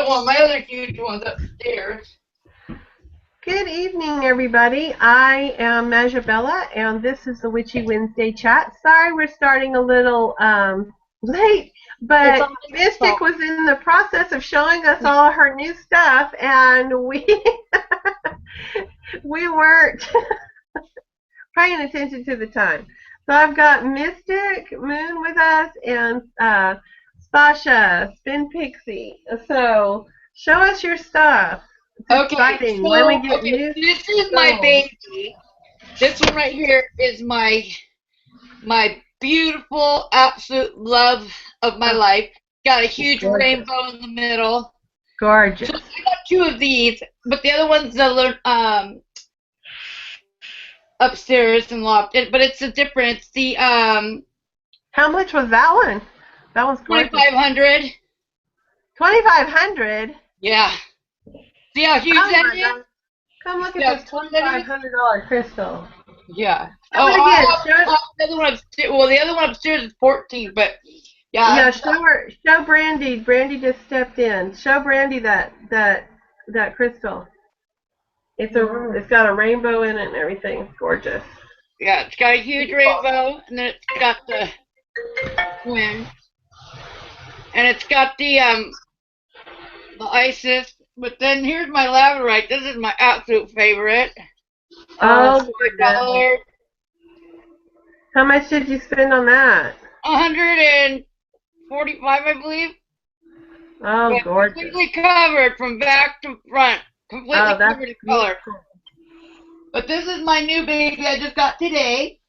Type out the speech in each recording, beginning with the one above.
one of my other huge ones upstairs. Good evening, everybody. I am Majabella, and this is the Witchy Wednesday chat. Sorry we're starting a little late, but Mystic was in the process of showing us all her new stuff, and we we weren't paying attention to the time. So I've got Mystic Moon with us and Sasha Spin Pixie. So show us your stuff. It's exciting. So, when we get new this is my baby. This one right here is my beautiful, absolute love of my life. Got a huge rainbow in the middle. Gorgeous. So I got two of these, but the other one's upstairs and locked. But it's a different. It's the How much was that one? That one's gorgeous. 2,500. 2,500. Yeah. See how huge that is? Come look at this $2,500 crystal. Yeah. The other one upstairs. Well, the other one upstairs is 14, but yeah. Yeah. Show Brandy. Brandy just stepped in. Show Brandy that crystal. It's got a rainbow in it and everything. It's gorgeous. Yeah, it's got a huge rainbow, and then it's got the twin, and it's got the Isis. But then here's my labradorite. This is my absolute favorite. Oh, $4. How much did you spend on that? 145, I believe. Oh, but gorgeous. Completely covered from back to front. Completely covered in color. But this is my new baby I just got today,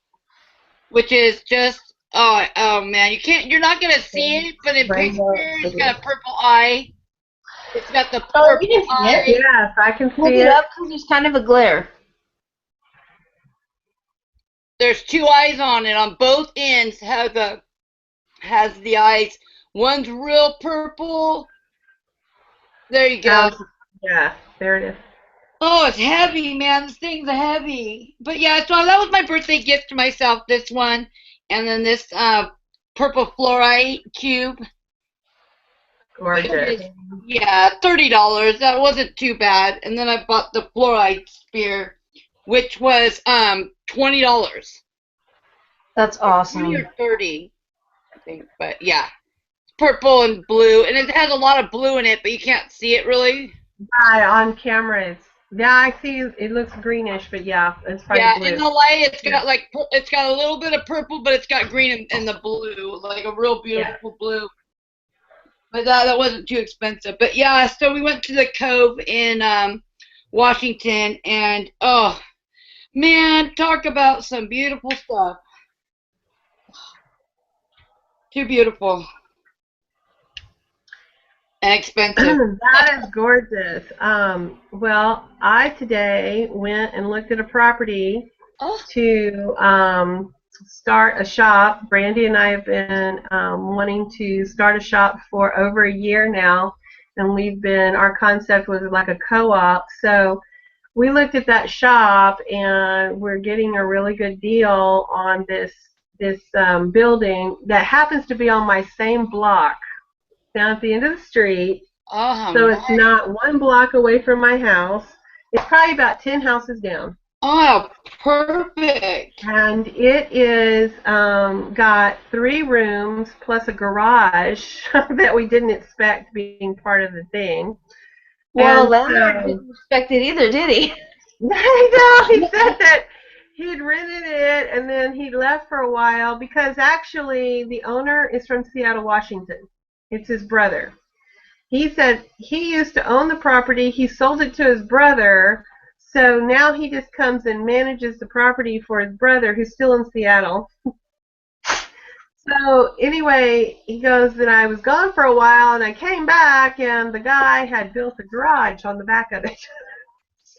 which is just oh man, you're not gonna see it, but in picture it's got a purple eye. It's got the purple eye. Yes, I can see it. Look it up because there's kind of a glare. There's two eyes on it. On both ends has the eyes. One's real purple. There you go. Yeah, there it is. Oh, it's heavy, man. This thing's heavy. But yeah, so that was my birthday gift to myself, this one. And then this purple fluorite cube. Gorgeous. Yeah, $30. That wasn't too bad. And then I bought the fluorite spear, which was $20. That's awesome. 20 or 30, I think. But yeah, purple and blue, and it has a lot of blue in it, but you can't see it really. Yeah, on camera, yeah, I see. It looks greenish, but yeah, it's probably blue. Yeah, in the light, it's got it's got a little bit of purple, but it's got green in the blue, like a real beautiful blue. But that wasn't too expensive. But yeah, so we went to the Cove in Washington, and oh man, talk about some beautiful stuff. Too beautiful. And expensive. That is gorgeous. Well, I today went and looked at a property to start a shop. Brandy and I have been wanting to start a shop for over a year now, and our concept was like a co-op. So we looked at that shop, and we're getting a really good deal on this building that happens to be on my same block down at the end of the street. So it's not one block away from my house. It's probably about 10 houses down. Oh, perfect. And it is got 3 rooms plus a garage that we didn't expect being part of the thing. Well, landlord didn't expect it either, did he? I know. He said that he'd rented it and then he left for a while because actually the owner is from Seattle, Washington. It's his brother. He said he used to own the property. He sold it to his brother. So now he just comes and manages the property for his brother, who's still in Seattle. So anyway, he goes, then I was gone for a while, and I came back, and the guy had built a garage on the back of it.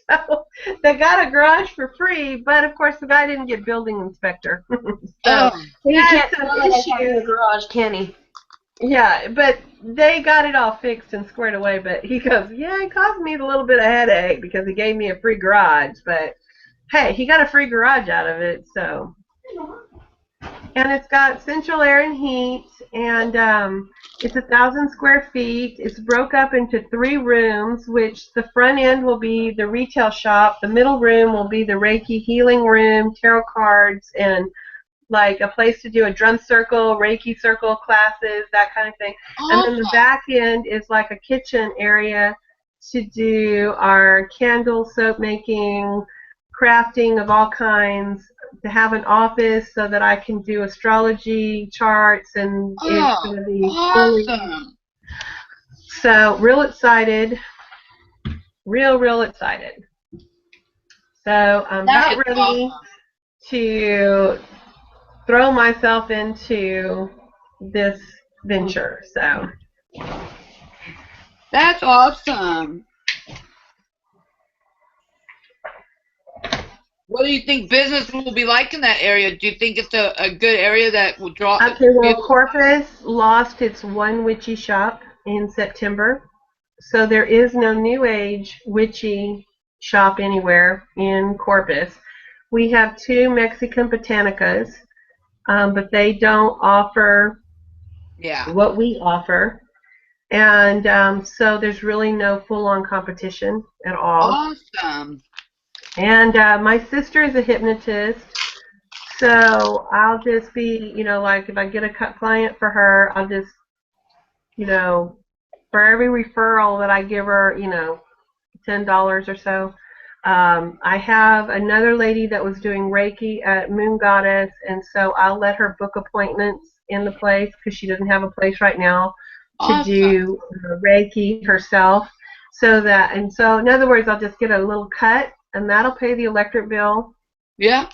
So they got a garage for free, but of course the guy didn't get building inspector. So he can't sell it in the garage, can he? Yeah, but they got it all fixed and squared away, but he goes, yeah, it caused me a little bit of headache because he gave me a free garage, but hey, he got a free garage out of it, so. And it's got central air and heat, and it's 1,000 square feet. It's broke up into 3 rooms, which the front end will be the retail shop. The middle room will be the Reiki healing room, tarot cards, and like a place to do a drum circle, Reiki circle classes, that kind of thing. And then the back end is like a kitchen area to do our candle, soap making, crafting of all kinds, to have an office so that I can do astrology charts, and it's going to be awesome. So real excited, real excited. So I'm about ready to throw myself into this venture. So that's awesome. What do you think business will be like in that area? Do you think it's a good area that will draw? Okay, well, Corpus lost its one witchy shop in September, so there is no New Age witchy shop anywhere in Corpus. We have 2 Mexican botanicas, but they don't offer what we offer, and so there's really no full-on competition at all. Awesome. And my sister is a hypnotist, so I'll just be, like if I get a client for her, I'll just, for every referral that I give her, $10 or so. I have another lady that was doing Reiki at Moon Goddess, and so I'll let her book appointments in the place because she doesn't have a place right now to do Reiki herself. So in other words, I'll just get a little cut, and that'll pay the electric bill. Yeah.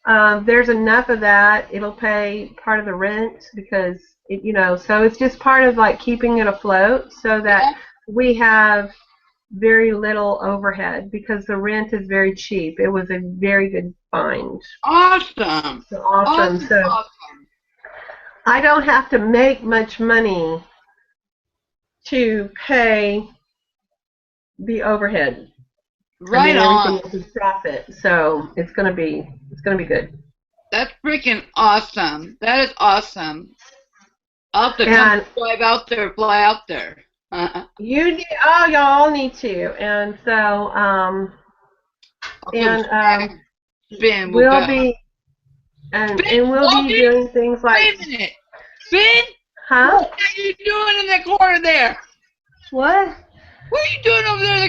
There's enough of that. It'll pay part of the rent because, so it's just part of like keeping it afloat so that we have very little overhead because the rent is very cheap. It was a very good find. Awesome. So awesome. So I don't have to make much money to pay the overhead. Right on. Everything is profit, so it's gonna be good. That's freaking awesome. That is awesome. I'll have to come fly out there. You need, y'all need to, and so we'll be doing things like. Wait a minute, Finn. Huh? What are you doing in the corner there? What? What are you doing over there?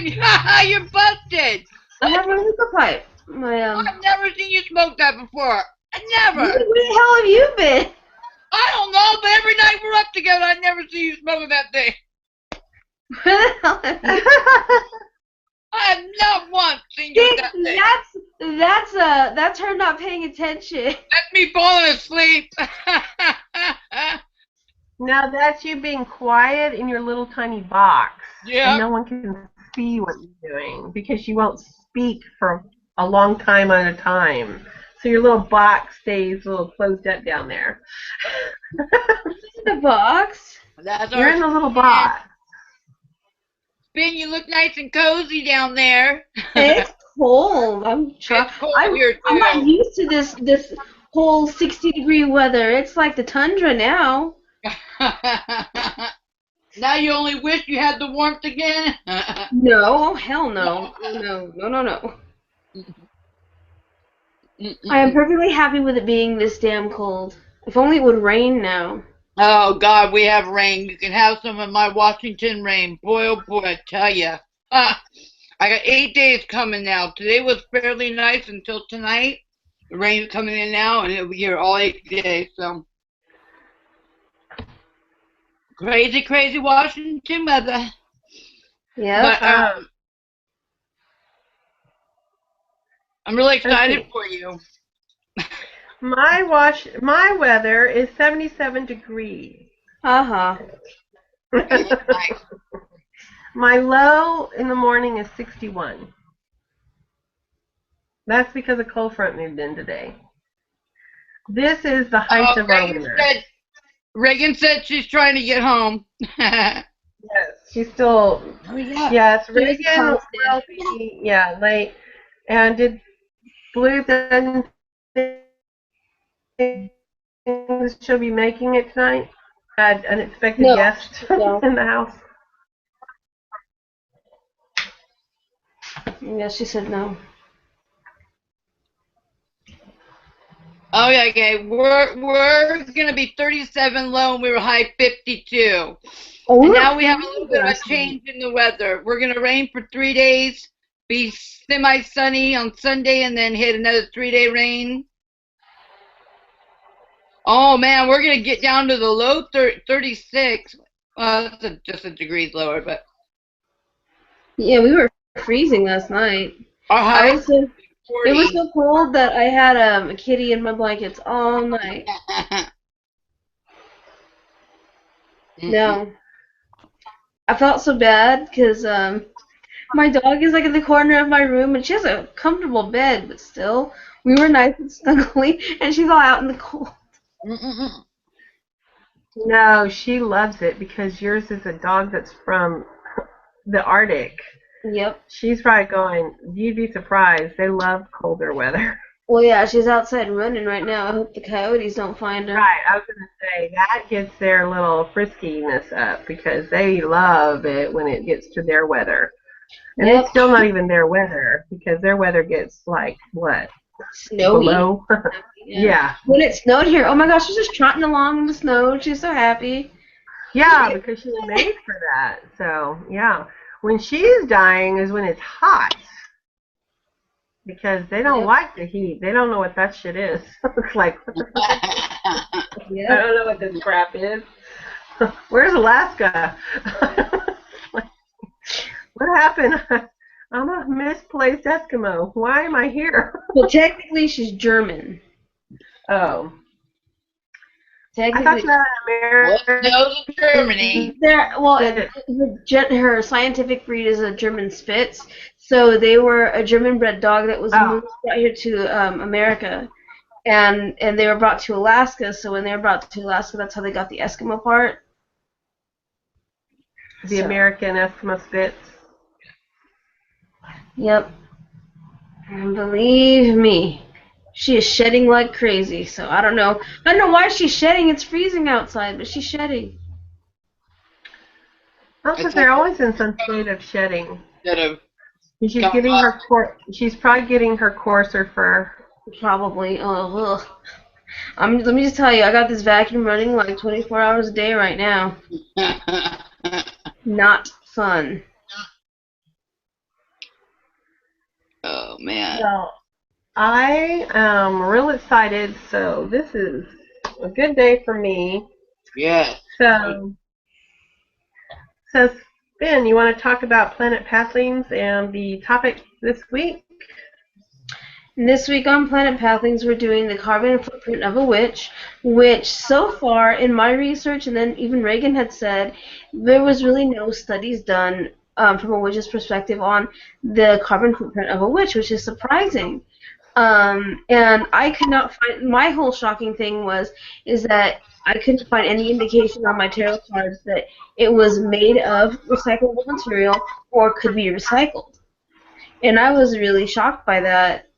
You're busted. I have my hookah pipe. I've never seen you smoke that before. Never. Where the hell have you been? I don't know, but every night we're up together, I never see you smoking that thing. Where the hell have you been? I have not once seen you with that thing. That's her not paying attention. That's me falling asleep. Now that's you being quiet in your little tiny box. Yeah. And no one can see what you're doing because you won't speak for a long time at a time. So your little box stays a little closed up down there. The box? You're in the little box. Finn, you look nice and cozy down there. It's cold. I'm not used to this whole 60-degree weather. It's like the tundra now. Now you only wish you had the warmth again? No, hell no. No. I am perfectly happy with it being this damn cold. If only it would rain now. Oh, God, we have rain. You can have some of my Washington rain. Boy, oh, boy, I tell ya. I got 8 days coming now. Today was fairly nice until tonight. The rain's coming in now, and it'll be here all 8 days, so. Crazy, crazy Washington weather. Yeah. But, I'm really excited for you. My weather is 77 degrees. Uh-huh. My low in the morning is 61. That's because a cold front moved in today. This is the height of our winter. Reagan said she's trying to get home. Yes, she's still. Oh, yeah. Yes, Reagan will be, late. And did Blue then say things she'll be making it tonight? Had unexpected No, guests no. in the house. Yeah, she said no. Oh yeah, okay. We're gonna be 37 low, and we were high 52. Oh, And now we have a little bit of a change in the weather. We're gonna rain for 3 days, be semi-sunny on Sunday, and then hit another 3-day rain. Oh man, we're gonna get down to the low 36. That's just a degrees lower, but yeah, we were freezing last night. our high I was so, 40. it was so cold that I had a kitty in my blankets all night. No, I felt so bad because my dog is like in the corner of my room and she has a comfortable bed, but still, we were nice and snuggly, and she's all out in the cold. No, she loves it because yours is a dog that's from the Arctic. Yep. She's probably going, you'd be surprised. They love colder weather. Well, yeah, she's outside running right now. I hope the coyotes don't find her. Right, I was going to say, that gets their little friskiness up because they love it when it gets to their weather. And Yep. it's still not even their weather because their weather gets like, what? Snowy. Below? Yeah. When it snowed here, oh my gosh, she's just trotting along in the snow. She's so happy. Yeah, because she's made for that. So, yeah. When she's dying is when it's hot. Because they don't like the heat. They don't know what that shit is. It's like, what the fuck? I don't know what this crap is. Where's Alaska? What happened? I'm a misplaced Eskimo. Why am I here? Well, technically, she's German. Oh. Technically, I thought you were American. Well, in Germany. Her scientific breed is a German Spitz. So they were a German-bred dog that was moved brought here to America, and they were brought to Alaska. So when they were brought to Alaska, that's how they got the Eskimo part. The American Eskimo Spitz. Yep. And believe me, she is shedding like crazy. So I don't know. I don't know why she's shedding. It's freezing outside, but she's shedding. Because they're always in some state of shedding. She's probably getting her coarser fur. Probably. Oh, ugh. Let me just tell you, I got this vacuum running like 24 hours a day right now. Not fun. Oh man. Well, I am real excited. So this is a good day for me. Yeah. So Ben, you want to talk about Planet Pathlings and the topic this week? This week on Planet Pathlings, we're doing the carbon footprint of a witch, which so far in my research, and then even Reagan had said, there was really no studies done from a witch's perspective on the carbon footprint of a witch, which is surprising. And I could not find, my whole shocking thing is that I couldn't find any indication on my tarot cards that it was made of recyclable material or could be recycled. And I was really shocked by that,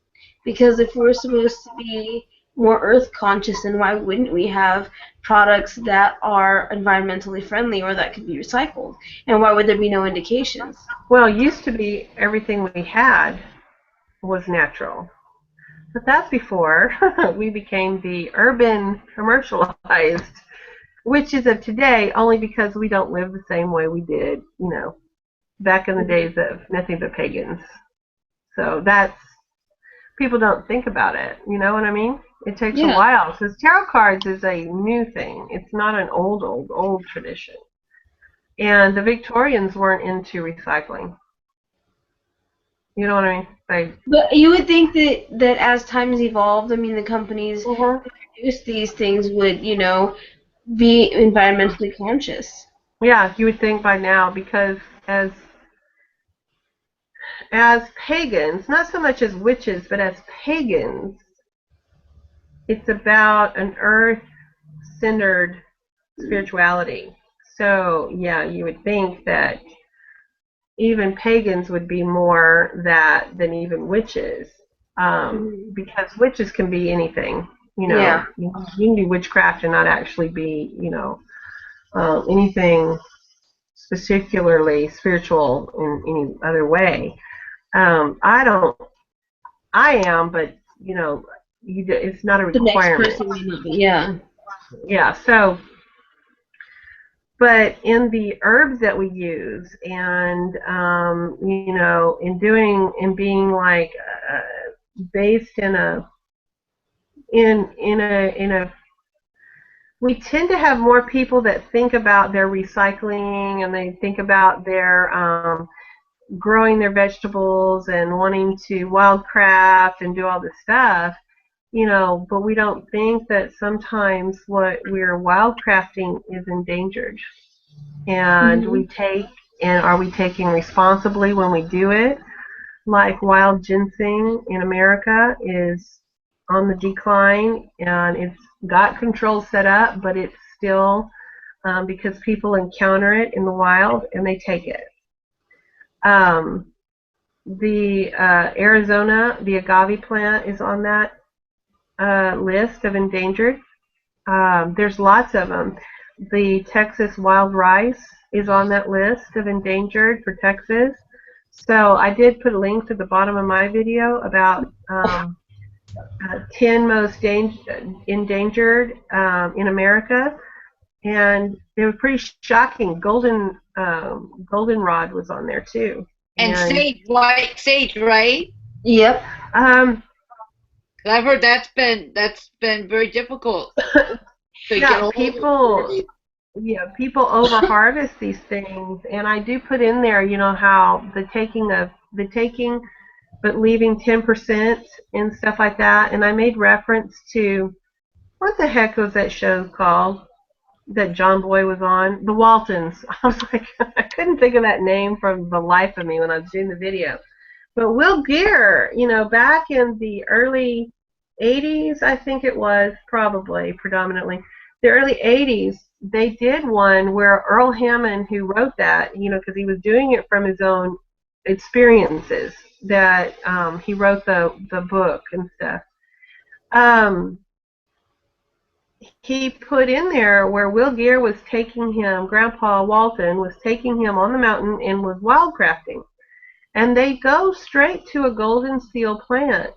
because if we're supposed to be more earth conscious, then why wouldn't we have products that are environmentally friendly or that could be recycled? And why would there be no indications? Well, it used to be everything we had was natural. But that's before we became the urban commercialized witches of today, only because we don't live the same way we did, back in the days of nothing but pagans. So that's, people don't think about it, you know what I mean? It takes a while, because tarot cards is a new thing. It's not an old tradition. And the Victorians weren't into recycling. You know what I mean? But you would think that as times evolved, I mean, the companies that produce these things would, be environmentally conscious. Yeah, you would think by now, because as pagans, not so much as witches, but as pagans, it's about an earth-centered spirituality. So, yeah, you would think that even pagans would be more that than even witches, because witches can be anything. You know, you can do witchcraft and not actually be, you know, anything particularly spiritual in any other way. I am, but, you know, it's not a The next requirement. person may not be, yeah. Yeah, so, but in the herbs that we use, and, you know, in being like based in a, we tend to have more people that think about their recycling, and they think about their growing their vegetables and wanting to wildcraft and do all this stuff, you know, but we don't think that sometimes what we're wildcrafting is endangered. And are we taking responsibly when we do it? Like wild ginseng in America is on the decline, and it's got controls set up, but it's still because people encounter it in the wild and they take it. The Arizona, the agave plant is on that list of endangered. There's lots of them. The Texas wild rice is on that list of endangered for Texas. So I did put links at the bottom of my video about 10 most endangered in America, and they were pretty shocking. Goldenrod was on there too. And sage, white sage, right? Yep. I've heard that's been very difficult. Yeah, people over harvest these things, and I do put in there, you know, how the taking, but leaving 10% and stuff like that. And I made reference to, what the heck was that show called that John Boy was on? The Waltons. I was like, I couldn't think of that name for the life of me when I was doing the video. But Will Geer, you know, back in the early 80s, I think it was, probably predominantly the early 80s, they did one where Earl Hammond, who wrote that, you know, because he was doing it from his own experiences, that he wrote the book and stuff. He put in there where Will Geer was taking him, Grandpa Walton was taking him on the mountain and was wildcrafting. And they go straight to a golden seal plant.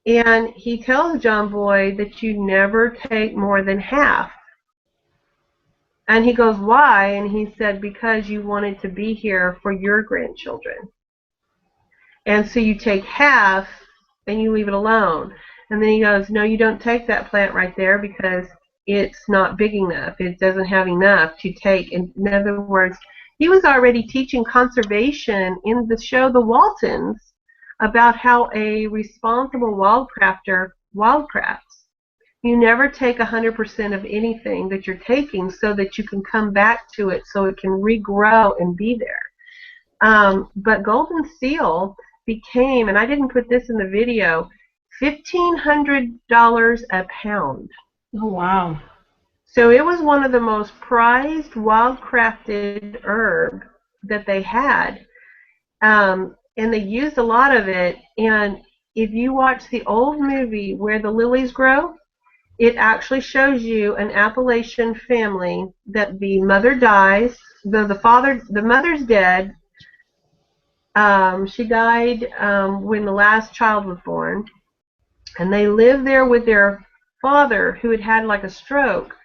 And he tells John Boy that you never take more than half. And he goes, why? And he said, because you wanted to be here for your grandchildren. And so you take half and you leave it alone. And then he goes, no, you don't take that plant right there because it's not big enough. It doesn't have enough to take. In other words, he was already teaching conservation in the show The Waltons about how a responsible wildcrafter wildcrafts. You never take 100% of anything that you're taking so that you can come back to it so it can regrow and be there. But golden seal became, and I didn't put this in the video, $1,500 a pound. Oh, wow. So it was one of the most prized wildcrafted herb that they had. And they used a lot of it. And if you watch the old movie Where the Lilies Grow, it actually shows you an Appalachian family that the mother dies, the mother's dead. She died when the last child was born. And they lived there with their father, who had had like a stroke.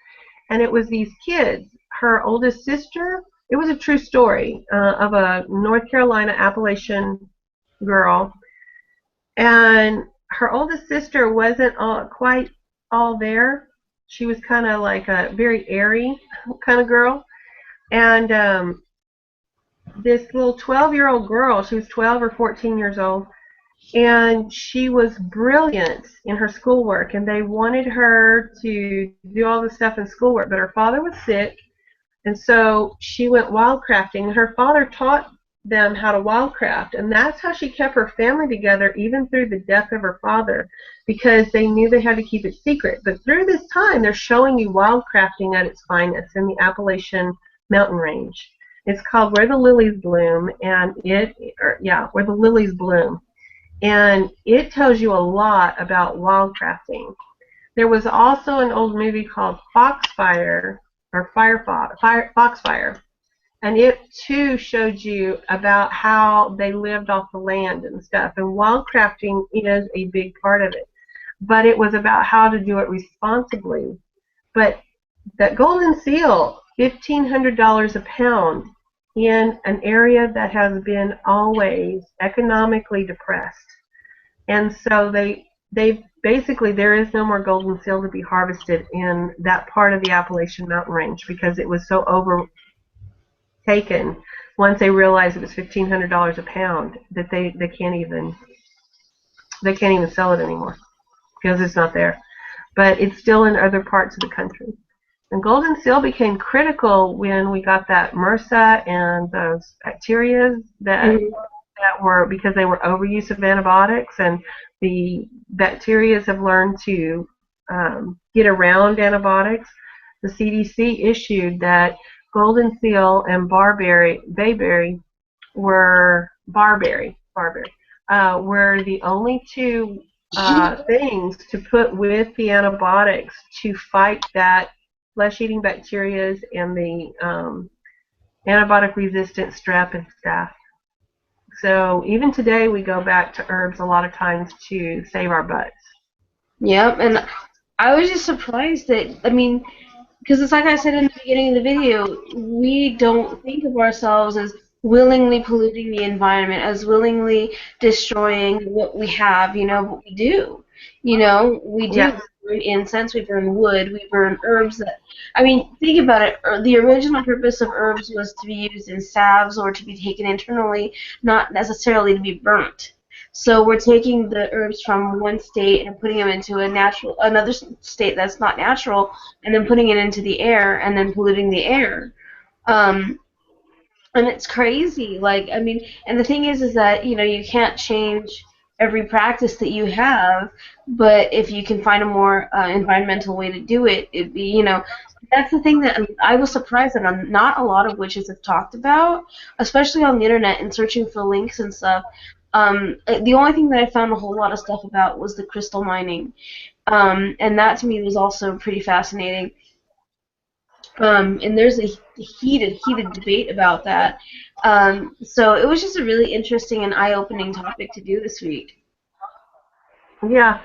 And it was these kids. Her oldest sister, it was a true story of a North Carolina Appalachian girl. And her oldest sister wasn't quite all there. She was kind of like a very airy kind of girl. And this little 12-year-old girl, she was 12 or 14 years old, and she was brilliant in her schoolwork, and they wanted her to do all the stuff in schoolwork, but her father was sick, and so she went wildcrafting. Her father taught them how to wildcraft, and that's how she kept her family together even through the death of her father, because they knew they had to keep it secret. But through this time, they're showing you wildcrafting at its finest in the Appalachian mountain range. It's called Where the Lilies Bloom, and Where the Lilies Bloom. And it tells you a lot about wildcrafting. There was also an old movie called Foxfire, or Foxfire, and it too showed you about how they lived off the land and stuff. And wildcrafting is a big part of it, but it was about how to do it responsibly. But that golden seal, $1,500 a pound in an area that has been always economically depressed. And so they basically, there is no more golden seal to be harvested in that part of the Appalachian Mountain Range because it was so overtaken once they realized it was $1,500 a pound that they can't even sell it anymore because it's not there. But it's still in other parts of the country. And golden seal became critical when we got that MRSA and those bacteria that were, because they were overuse of antibiotics, and the bacteria have learned to get around antibiotics. The CDC issued that golden seal and bayberry were the only two things to put with the antibiotics to fight that flesh-eating bacteria and the antibiotic-resistant strep and staph. So even today, we go back to herbs a lot of times to save our butts. Yep, and I was just surprised that, I mean, because it's like I said in the beginning of the video, we don't think of ourselves as willingly polluting the environment, as willingly destroying what we have, you know, but we do. You know, we do. Yeah. We burn incense, we burn wood, we burn herbs that, I mean, think about it. The original purpose of herbs was to be used in salves or to be taken internally, not necessarily to be burnt. So we're taking the herbs from one state and putting them into another state that's not natural, and then putting it into the air and then polluting the air. And it's crazy. Like, I mean, and the thing is that, you know, you can't change every practice that you have, but if you can find a more environmental way to do it, it'd be, you know, that's the thing that I was surprised that not a lot of witches have talked about, especially on the internet and searching for links and stuff. The only thing that I found a whole lot of stuff about was the crystal mining, and that to me was also pretty fascinating. And there's a heated debate about that. So it was just a really interesting and eye-opening topic to do this week. Yeah.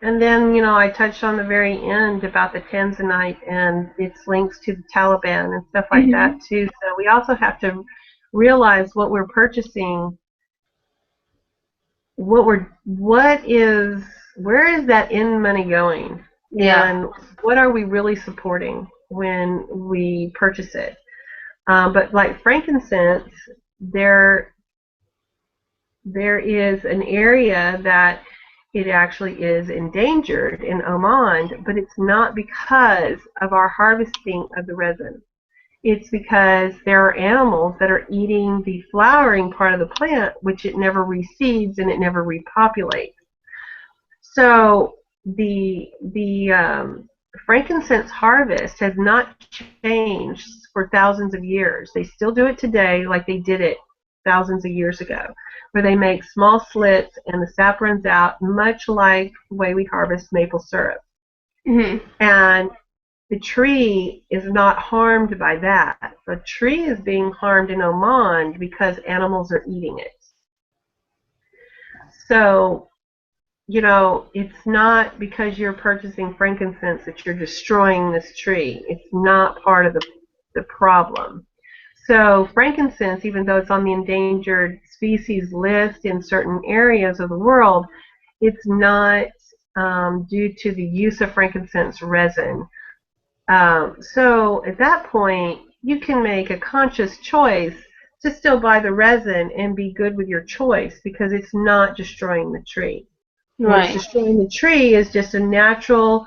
And then, you know, I touched on the very end about the Tanzanite and its links to the Taliban and stuff like that, too. So we also have to realize what we're purchasing. Where is that end money going? Yeah. And what are we really supporting when we purchase it? But like frankincense, there is an area that it actually is endangered in Oman, but it's not because of our harvesting of the resin. It's because there are animals that are eating the flowering part of the plant, which it never reseeds and it never repopulates. So the frankincense harvest has not changed for thousands of years. They still do it today like they did it thousands of years ago, where they make small slits and the sap runs out, much like the way we harvest maple syrup. And the tree is not harmed by that. The tree is being harmed in Oman because animals are eating it. So, you know, it's not because you're purchasing frankincense that you're destroying this tree. It's not part of the problem. So frankincense, even though it's on the endangered species list in certain areas of the world, it's not due to the use of frankincense resin. So at that point, you can make a conscious choice to still buy the resin and be good with your choice because it's not destroying the tree. Right. What's destroying the tree is just a natural,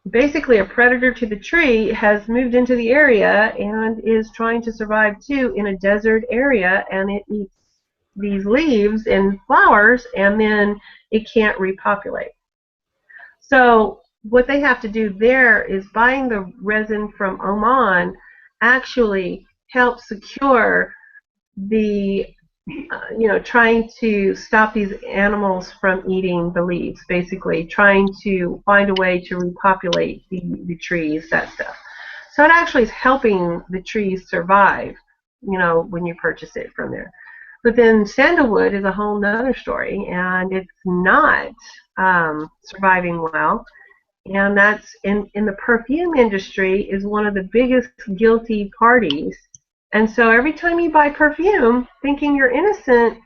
basically a predator to the tree has moved into the area and is trying to survive too in a desert area, and it eats these leaves and flowers, and then it can't repopulate. So what they have to do there is buying the resin from Oman actually helps secure the trying to stop these animals from eating the leaves, basically trying to find a way to repopulate the trees, that stuff. So it actually is helping the trees survive, when you purchase it from there. But then sandalwood is a whole nother story, and it's not surviving well. And that's in the perfume industry is one of the biggest guilty parties. And so every time you buy perfume thinking you're innocent,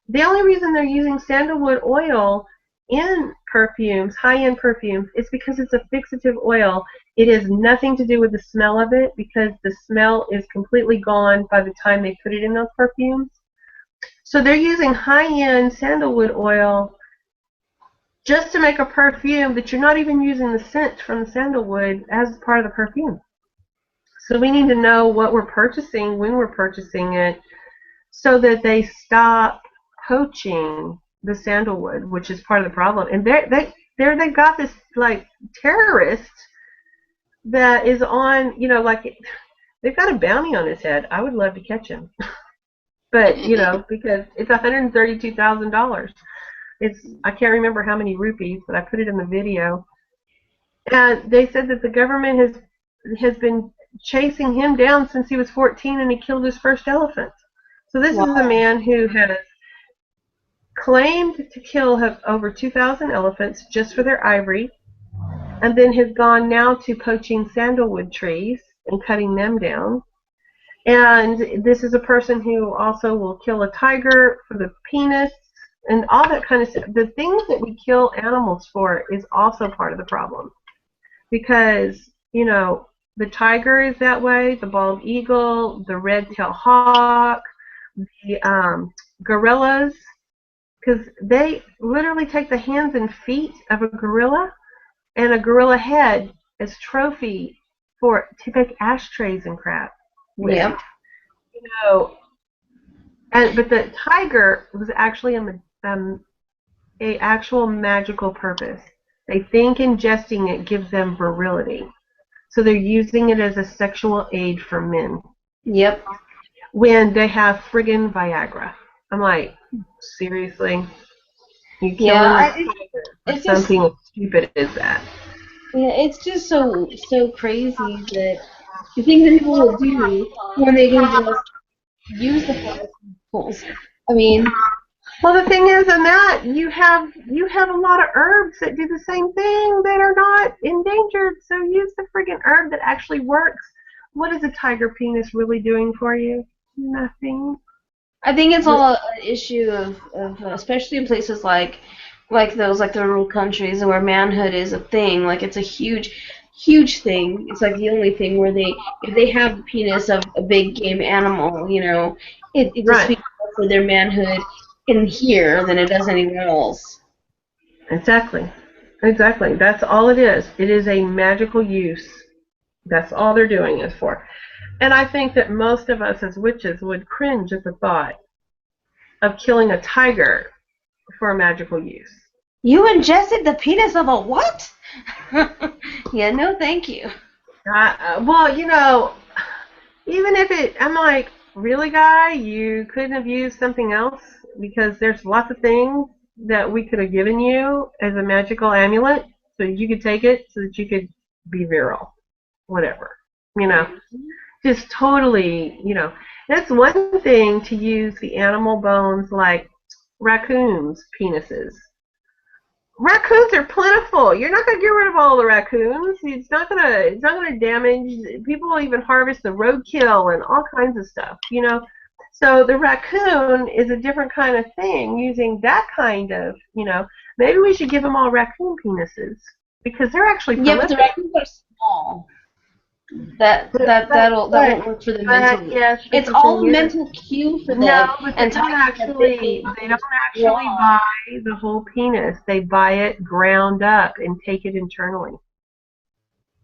the only reason they're using sandalwood oil in perfumes, high-end perfumes, is because it's a fixative oil. It has nothing to do with the smell of it, because the smell is completely gone by the time they put it in those perfumes. So they're using high-end sandalwood oil just to make a perfume that you're not even using the scent from the sandalwood as part of the perfume. So we need to know what we're purchasing, when we're purchasing it, so that they stop poaching the sandalwood, which is part of the problem. And they've got this like terrorist that is on, they've got a bounty on his head. I would love to catch him, but because it's $132,000. I can't remember how many rupees, but I put it in the video. And they said that the government has been chasing him down since he was 14, and he killed his first elephant. So this is a man who has claimed to kill over 2,000 elephants just for their ivory, and then has gone now to poaching sandalwood trees and cutting them down. And this is a person who also will kill a tiger for the penis and all that kind of stuff. The things that we kill animals for is also part of the problem, because the tiger is that way, the bald eagle, the red-tailed hawk, the gorillas, because they literally take the hands and feet of a gorilla and a gorilla head as trophy to make ashtrays and crap with. Yep. But the tiger was actually a actual magical purpose. They think ingesting it gives them virility. So they're using it as a sexual aid for men. Yep. When they have friggin' Viagra. I'm like, seriously? You killing it's something as stupid as that. Yeah, it's just so crazy that the things that people will do when they can just use the pharmaceuticals. I mean, well, the thing is, in that you have a lot of herbs that do the same thing that are not endangered. So use the friggin' herb that actually works. What is a tiger penis really doing for you? Nothing. I think it's all an issue of especially in places like those, like the rural countries where manhood is a thing. Like, it's a huge thing. It's like the only thing where if they have the penis of a big game animal, it just speaks more for their manhood in here than it does anywhere else. Exactly. That's all it is. It is a magical use. That's all they're doing it for. And I think that most of us as witches would cringe at the thought of killing a tiger for a magical use. You ingested the penis of a what? Yeah, no thank you. Well, even if I'm like, really, guy, you couldn't have used something else? Because there's lots of things that we could have given you as a magical amulet so that you could take it so that you could be virile. Whatever. Just totally, That's one thing to use the animal bones like raccoons' penises. Raccoons are plentiful. You're not going to get rid of all the raccoons. It's not going to damage. People will even harvest the roadkill and all kinds of stuff, So the raccoon is a different kind of thing, using that kind of, maybe we should give them all raccoon penises, because they're actually prolific. Yeah, but the raccoons are small. That won't work for the mental. Yes, it's all a mental cue for them. No, but they don't actually buy the whole penis. They buy it ground up and take it internally.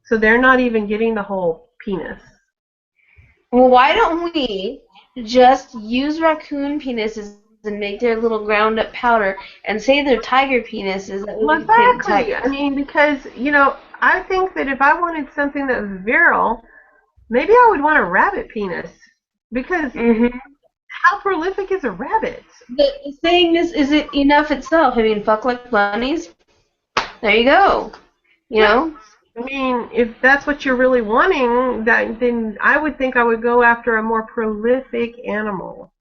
So they're not even getting the whole penis. Well, why don't we just use raccoon penises and make their little ground up powder and say they're tiger penises? Well, exactly. I mean, because, I think that if I wanted something that was virile, maybe I would want a rabbit penis. Because how prolific is a rabbit? The thing is it enough itself? I mean, fuck like bunnies. There you go. You know? I mean, if that's what you're really wanting, then I would think I would go after a more prolific animal.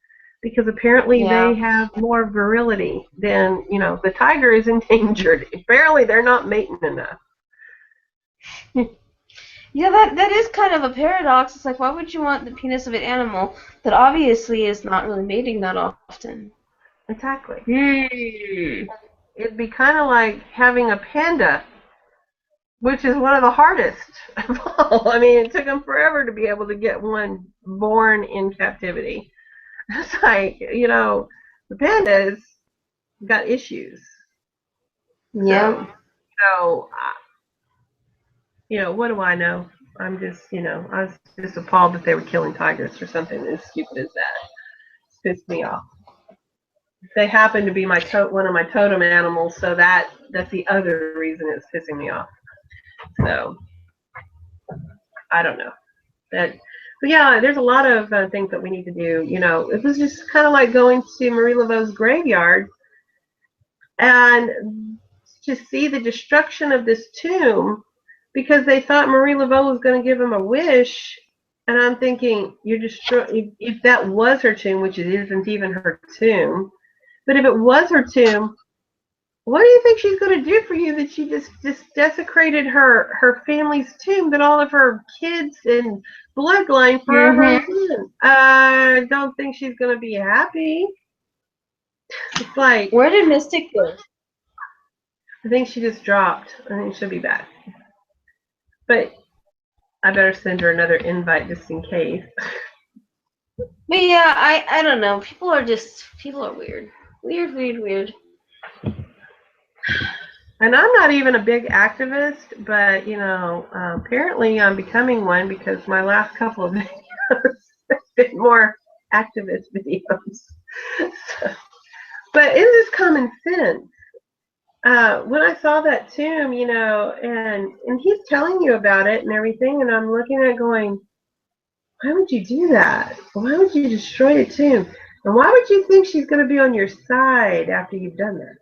Because apparently they have more virility than, the tiger is endangered. Apparently they're not mating enough. Yeah, that is kind of a paradox. It's like, why would you want the penis of an animal that obviously is not really mating that often? Exactly. Hmm. It'd be kind of like having a panda, which is one of the hardest of all. I mean, it took them forever to be able to get one born in captivity. It's like, the pandas got issues. Yeah. So, what do I know? I'm just, I was just appalled that they were killing tigers or something as stupid as that. It pissed me off. They happen to be one of my totem animals, so that's the other reason it's pissing me off. So, I don't know. But yeah, there's a lot of things that we need to do. It was just kind of like going to Marie Laveau's graveyard and to see the destruction of this tomb because they thought Marie Laveau was going to give him a wish. And I'm thinking, if that was her tomb, which it isn't even her tomb, but if it was her tomb, what do you think she's going to do for you that she just desecrated her family's tomb that all of her kids and bloodline forever on? I don't think she's going to be happy. It's like, where did Mystic go? I think she just dropped. I think she'll be back. But I better send her another invite just in case. But yeah, I don't know. People are weird. Weird. And I'm not even a big activist, but, apparently I'm becoming one because my last couple of videos have been more activist videos. So, but it is common sense. When I saw that tomb, and he's telling you about it and everything, and I'm looking at it going, why would you do that? Why would you destroy a tomb? And why would you think she's going to be on your side after you've done that?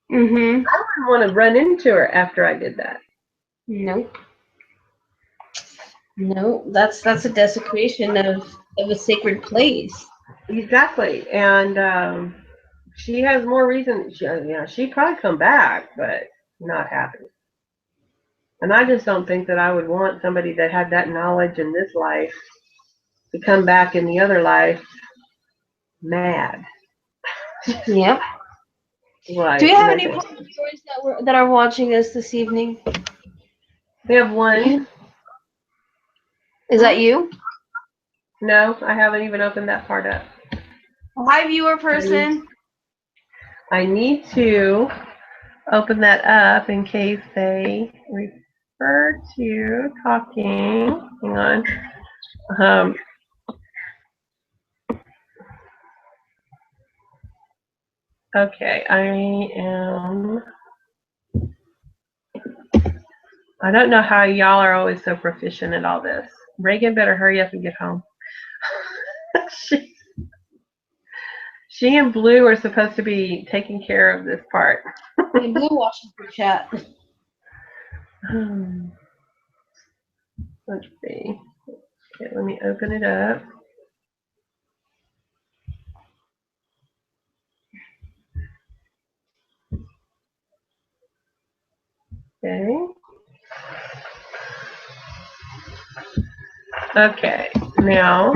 I wouldn't want to run into her after I did that. Nope. No, that's a desecration of a sacred place. Exactly. And she has more reason. She'd probably come back, but not happy. And I just don't think that I would want somebody that had that knowledge in this life to come back in the other life mad. Yep. Like, do we have any viewers that are watching us this evening? We have one. Is that you? No, I haven't even opened that part up. Hi, viewer person. I need to open that up in case they refer to talking. Hang on. Okay, I don't know how y'all are always so proficient at all this. Reagan better hurry up and get home. She and Blue are supposed to be taking care of this part. And Blue watches the chat. Let's see. Okay, let me open it up. Okay. Okay, now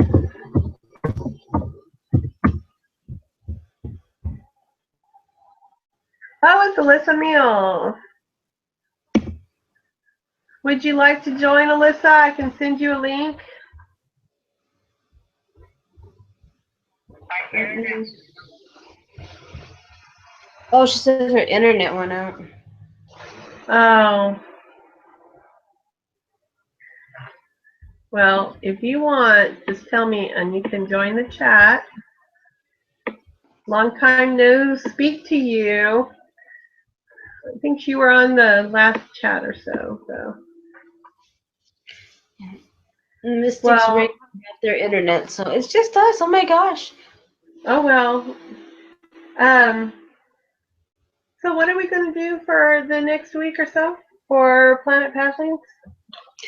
it's Alyssa Meal. Would you like to join, Alyssa? I can send you a link. Oh, she says her internet went out. Oh. Well, if you want, just tell me and you can join the chat. Long time no speak to you. I think you were on the last chat or so. Mystics got their internet, so it's just us. Oh my gosh. Oh well. Um, so what are we going to do for the next week or so for Planet Passions?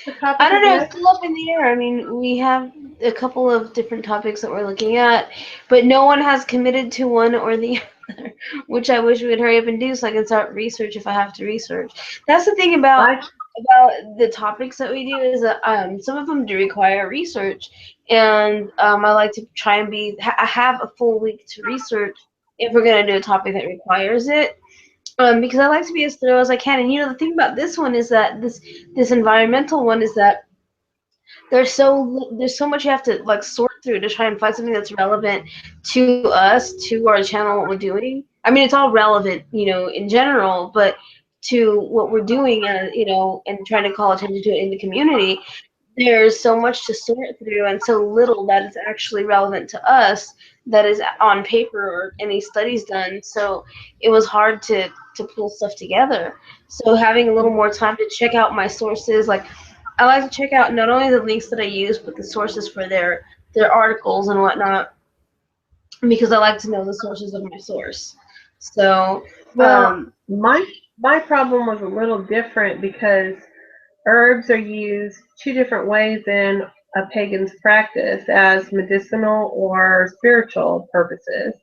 The I topic of don't the know, it's night? still up in the air. I mean, we have a couple of different topics that we're looking at, but no one has committed to one or the other, which I wish we would hurry up and do so I can start research if I have to research. That's the thing I about the topics that we do is that some of them do require research, and I like to try and I have a full week to research if we're gonna do a topic that requires it. Because I like to be as thorough as I can, and the thing about this one is that this environmental one is that there's so much you have to like sort through to try and find something that's relevant to us, to our channel, what we're doing. I mean, it's all relevant, in general, but to what we're doing, and trying to call attention to it in the community, there's so much to sort through and so little that is actually relevant to us that is on paper or any studies done. So it was hard to pull stuff together. So having a little more time to check out my sources, like I like to check out not only the links that I use, but the sources for their articles and whatnot, because I like to know the sources of my source. So, well, my problem was a little different because herbs are used two different ways in a pagan's practice as medicinal or spiritual purposes.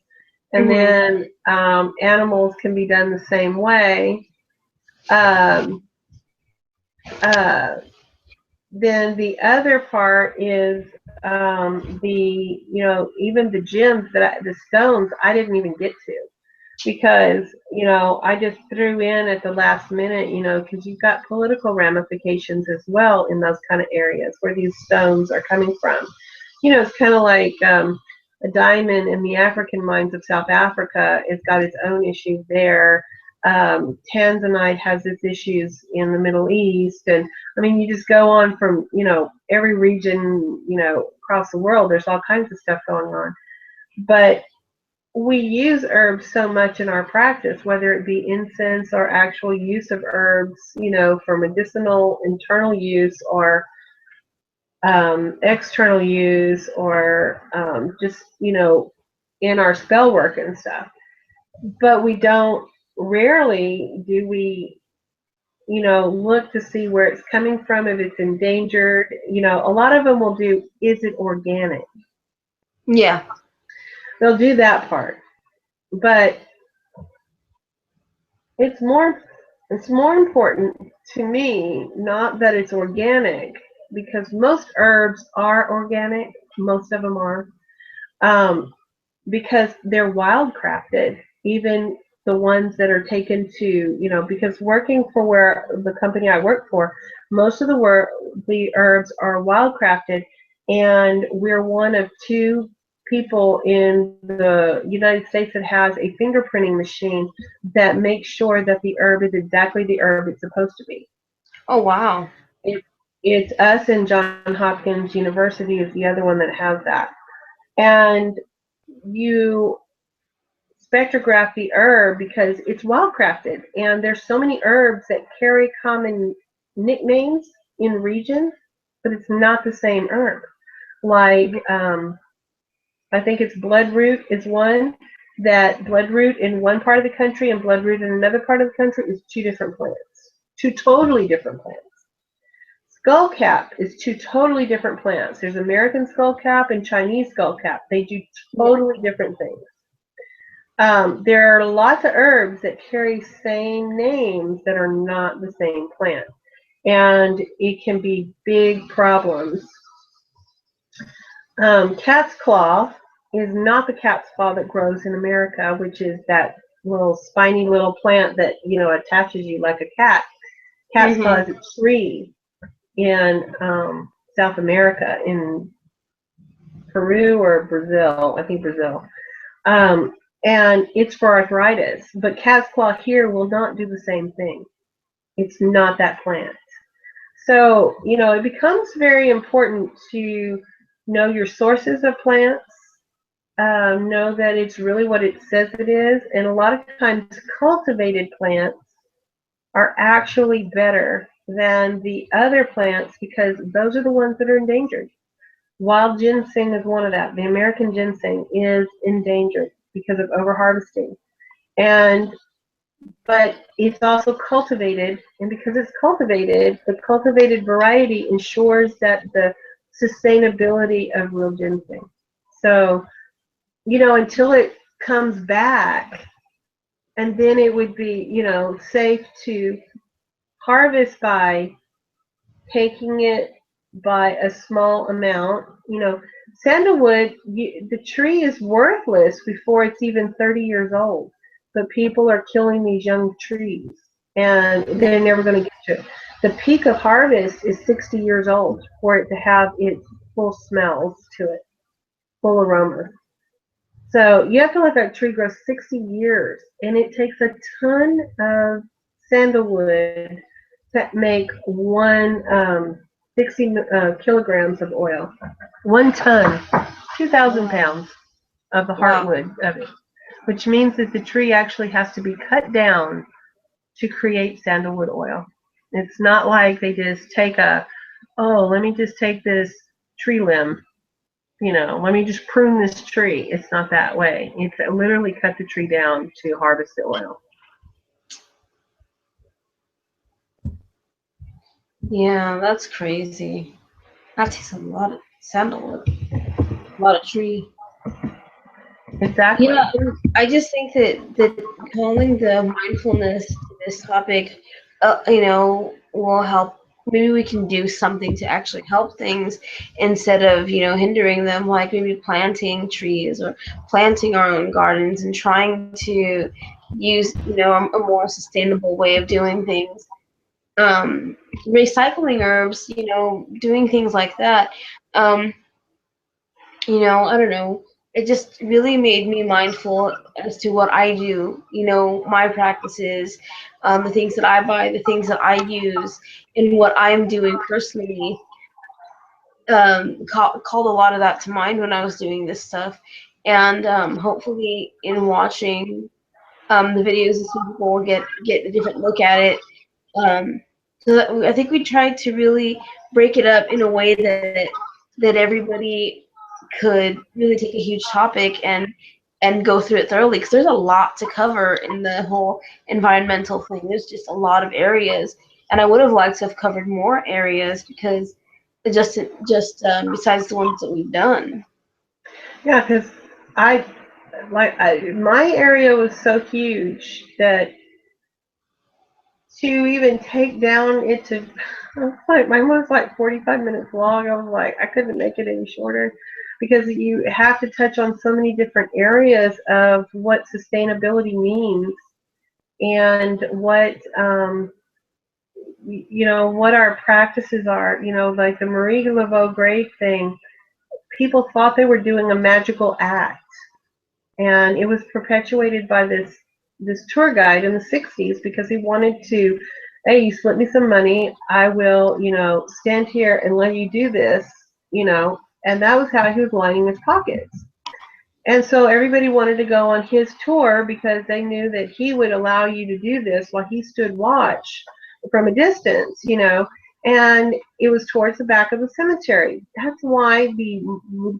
And mhm. then animals can be done the same way. Um, uh, then the other part is even the gems the stones I didn't even get to because I just threw in at the last minute, because you've got political ramifications as well in those kind of areas where these stones are coming from. It's kind of like a diamond in the African mines of South Africa. It's got its own issues there. Tanzanite has its issues in the Middle East, and I mean, you just go on from every region across the world. There's all kinds of stuff going on, but we use herbs so much in our practice, whether it be incense or actual use of herbs, for medicinal internal use or external use or just, in our spell work and stuff. But rarely do we, look to see where it's coming from, if it's endangered. A lot of them will do, is it organic? Yeah. They'll do that part. But It's more it's more important to me not that it's organic, because most herbs are organic, most of them are, um, because they're wild crafted. Even the ones that are taken to, because working for where the company I work for, most of the herbs are wild crafted, and we're one of two people in the United States that has a fingerprinting machine that makes sure that the herb is exactly the herb it's supposed to be. Oh, wow. It, it's us, and John Hopkins University is the other one that has that. And you spectrograph the herb because it's wild crafted, and there's so many herbs that carry common nicknames in regions, but it's not the same herb. Like I think it's bloodroot is one, that bloodroot in one part of the country and bloodroot in another part of the country is two different plants, two totally different plants. Skullcap is two totally different plants. There's American skullcap and Chinese skullcap. They do totally different things. There are lots of herbs that carry same names that are not the same plant, and it can be big problems. Cat's claw is not the cat's claw that grows in America, which is that little spiny little plant that attaches you like a cat. Cat's claw Mhm. is a tree in South America, in Peru or Brazil, I think Brazil. Um, and it's for arthritis. But cat's claw here will not do the same thing. It's not that plant. So, it becomes very important to know your sources of plants, know that it's really what it says it is, and a lot of times cultivated plants are actually better than the other plants because those are the ones that are endangered. Wild ginseng is one of that. The American ginseng is endangered because of overharvesting. But it's also cultivated, and because it's cultivated, the cultivated variety ensures that the sustainability of real ginseng. So, until it comes back, and then it would be, safe to harvest by taking it by a small amount. Sandalwood, the tree is worthless before it's even 30 years old. But people are killing these young trees, and they're never going to get to it. The peak of harvest is 60 years old for it to have its full smells to it, full aromas. So you have to let that tree grow 60 years, and it takes a ton of sandalwood to make one 60 kilograms of oil. 1 ton, 2,000 pounds of the heartwood of it, which means that the tree actually has to be cut down to create sandalwood oil. It's not like they just take let me just take this tree limb, let me just prune this tree. It's not that way. It's literally cut the tree down to harvest the oil. Yeah, that's crazy. That takes a lot of sandalwood, a lot of tree. Exactly. Yeah, I just think that calling the mindfulness to this topic, will help. Maybe we can do something to actually help things instead of, hindering them, like maybe planting trees or planting our own gardens and trying to use, a more sustainable way of doing things. Recycling herbs, doing things like that. Um, I don't know. It just really made me mindful as to what I do, my practices, the things that I buy, the things that I use, and what I'm doing personally. Called a lot of that to mind when I was doing this stuff. And hopefully, in watching the videos, some people will get a different look at it. So I think we tried to really break it up in a way that everybody could really take a huge topic and go through it thoroughly, because there's a lot to cover in the whole environmental thing. There's just a lot of areas, and I would have liked to have covered more areas because just besides the ones that we've done. Yeah, because my area was so huge that to even take down it to, mine was like 45 minutes long. I was like, I couldn't make it any shorter because you have to touch on so many different areas of what sustainability means and what our practices are. Like the Marie Laveau grave thing, people thought they were doing a magical act, and it was perpetuated by this tour guide in the 60s because he wanted to, hey, you split me some money, I will, stand here and let you do this, and that was how he was lining his pockets. And so everybody wanted to go on his tour because they knew that he would allow you to do this while he stood watch from a distance, and it was towards the back of the cemetery. That's why the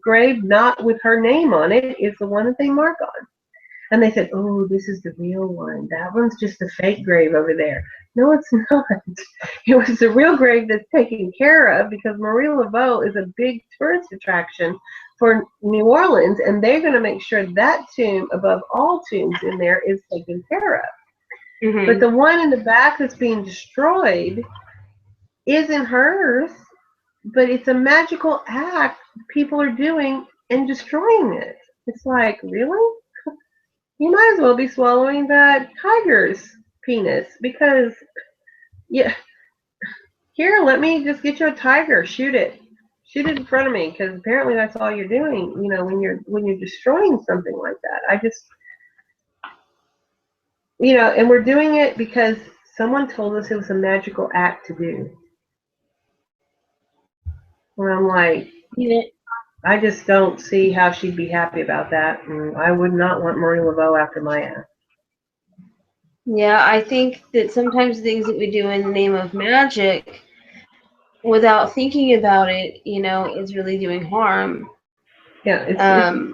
grave not with her name on it is the one that they mark on. And they said, oh, this is the real one. That one's just a fake grave over there. No, it's not. It was the real grave that's taken care of because Marie Laveau is a big tourist attraction for New Orleans, and they're going to make sure that tomb, above all tombs in there, is taken care of. Mm-hmm. But the one in the back that's being destroyed isn't hers, but it's a magical act people are doing and destroying it. It's like, really? You might as well be swallowing that tiger's penis because, yeah, here, let me just get you a tiger, shoot it in front of me, because apparently that's all you're doing, when you're destroying something like that. I just, and we're doing it because someone told us it was a magical act to do. And I'm like, I just don't see how she'd be happy about that. And I would not want Marie Laveau after my ass. Yeah, I think that sometimes things that we do in the name of magic without thinking about it, is really doing harm. Yeah, it's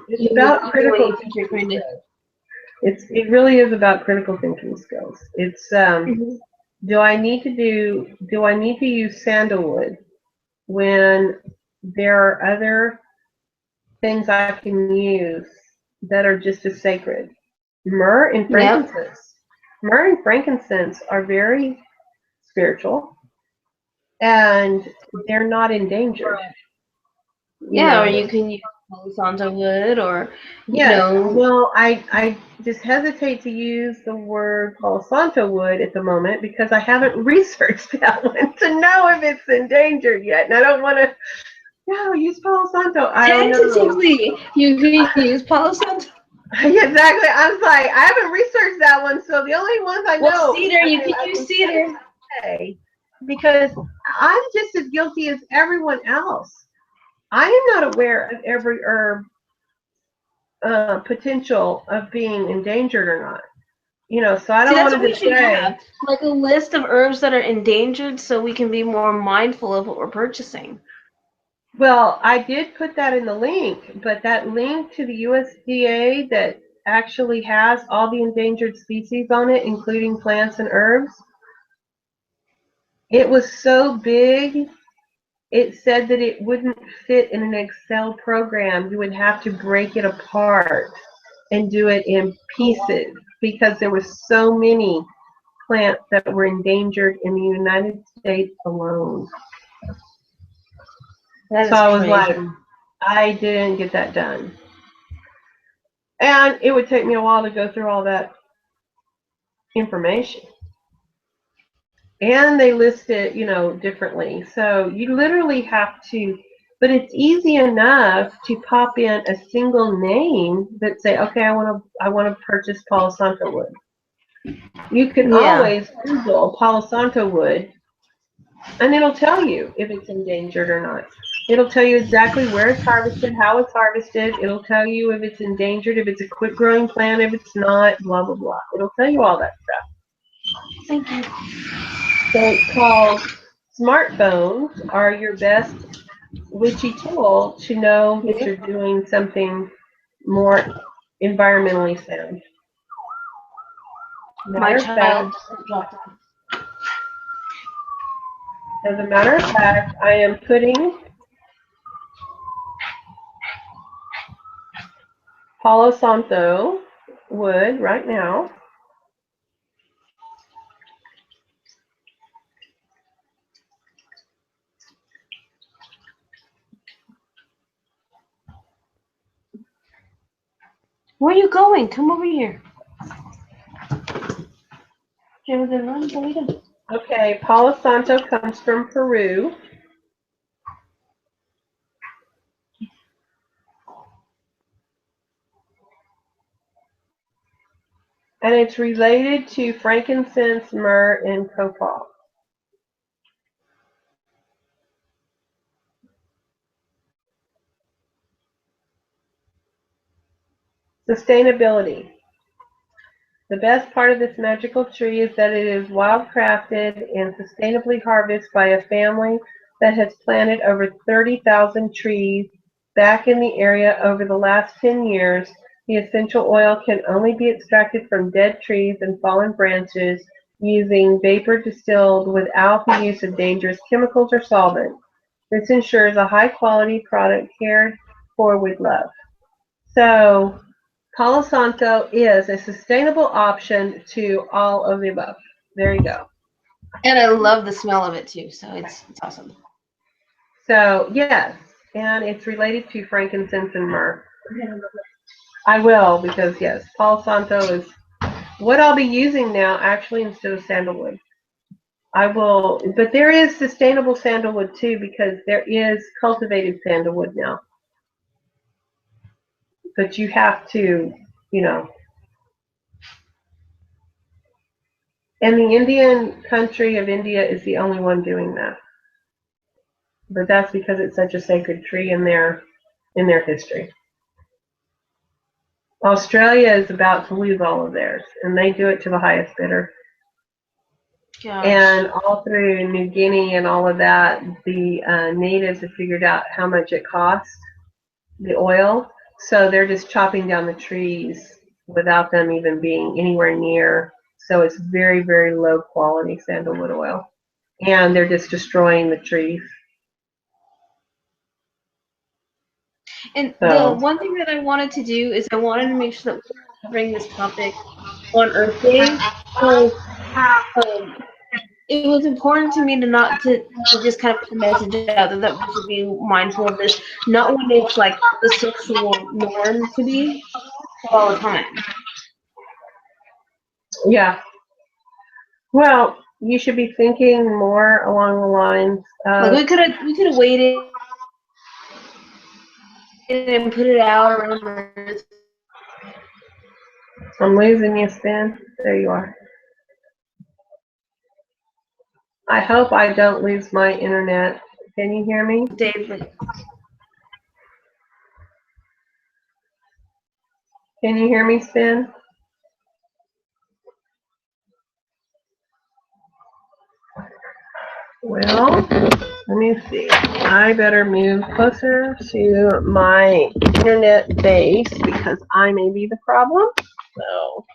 Even about when critical you think you're trying to. it really is about critical thinking skills. It's Mhm. do I need to use sandalwood when there are other things I can use that are just as sacred? Myrrh and Yep. frankincense. Myrrh and frankincense are very spiritual, and they're not endangered. You Yeah, or know, you can use Palo Santo wood, or you yes. know. Well, I just hesitate to use the word Palo Santo wood at the moment because I haven't researched that one to know if it's endangered yet, and I don't want to. No, use Palo Santo. I don't know. Tentatively, you can use Palo Santo. Yeah, exactly. I was like, I haven't researched that one, so the only ones I Well, know cedar, you can I use can cedar. say because I'm just as guilty as everyone else. I am not aware of every herb potential of being endangered or not. So I See, don't that's want what to we just should say, have, like a list of herbs that are endangered, so we can be more mindful of what we're purchasing. well, I did put that in the link, but that link to the USDA that actually has all the endangered species on it, including plants and herbs, it was so big, it said that it wouldn't fit in an Excel program. You would have to break it apart and do it in Oh, wow. pieces because there were so many plants that were endangered in the United States alone. That So is I was like, crazy. I didn't get that done. And it would take me a while to go through all that information. And they list it, differently. So you literally have to, but it's easy enough to pop in a single name that say, okay, I want to purchase Palo Santo wood. You can Yeah. always Google Palo Santo wood, and it'll tell you if it's endangered or not. It'll tell you exactly where it's harvested, how it's harvested. It'll tell you if it's endangered, if it's a quick growing plant, if it's not, blah, blah, blah. It'll tell you all that stuff. Thank you. So it's called smartphones are your best witchy tool to know that you're doing something more environmentally sound. My Matter of fact, child dropped off. as a matter of fact, I am putting Palo Santo wood right now. Where are you going? Come over here. Jim, then run, Belita. Okay, Palo Santo comes from Peru. And it's related to frankincense, myrrh, and copal. Sustainability. The best part of this magical tree is that it is wildcrafted and sustainably harvested by a family that has planted over 30,000 trees back in the area over the last 10 years. The essential oil can only be extracted from dead trees and fallen branches using vapor distilled without the use of dangerous chemicals or solvents. This ensures a high-quality product cared for with love. So Palo Santo is a sustainable option to all of the above. There you go. And I love the smell of it too, so it's awesome. So yes, and it's related to frankincense and myrrh. I will because yes, Palo Santo is what I'll be using now actually instead of sandalwood. I will, but there is sustainable sandalwood too because there is cultivated sandalwood now. But you have to, you know, and the Indian country of India is the only one doing that. But that's because it's such a sacred tree in their history. Australia is about to lose all of theirs, and they do it to the highest bidder. Gosh. And all through New Guinea and all of that, the natives have figured out how much it costs, the oil. So they're just chopping down the trees without them even being anywhere near. So it's very, very low quality sandalwood oil. And they're just destroying the trees. And the one thing that I wanted to do is I wanted to make sure that we were covering this topic on Earth Day. So it was important to me to just kind of put a message out there that we should be mindful of this, not when it's like the social norm to be, but all the time. Yeah. Well, you should be thinking more along the lines of, Like we could have waited and put it out around Earth. I'm losing you, Spin. There you are. I hope I don't lose my internet. Can you hear me? David. Can you hear me, Spin? Well, let me see. I better move closer to my internet base because I may be the problem. So.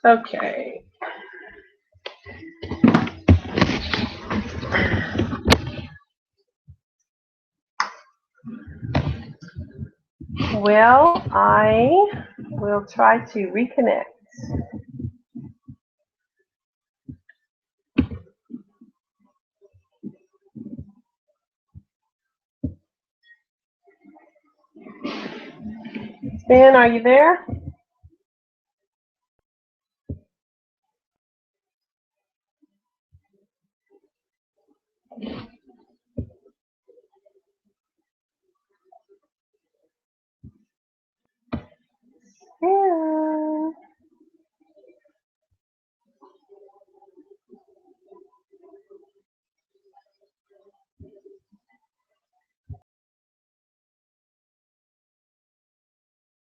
Okay. Well, I will try to reconnect. Stan, are you there?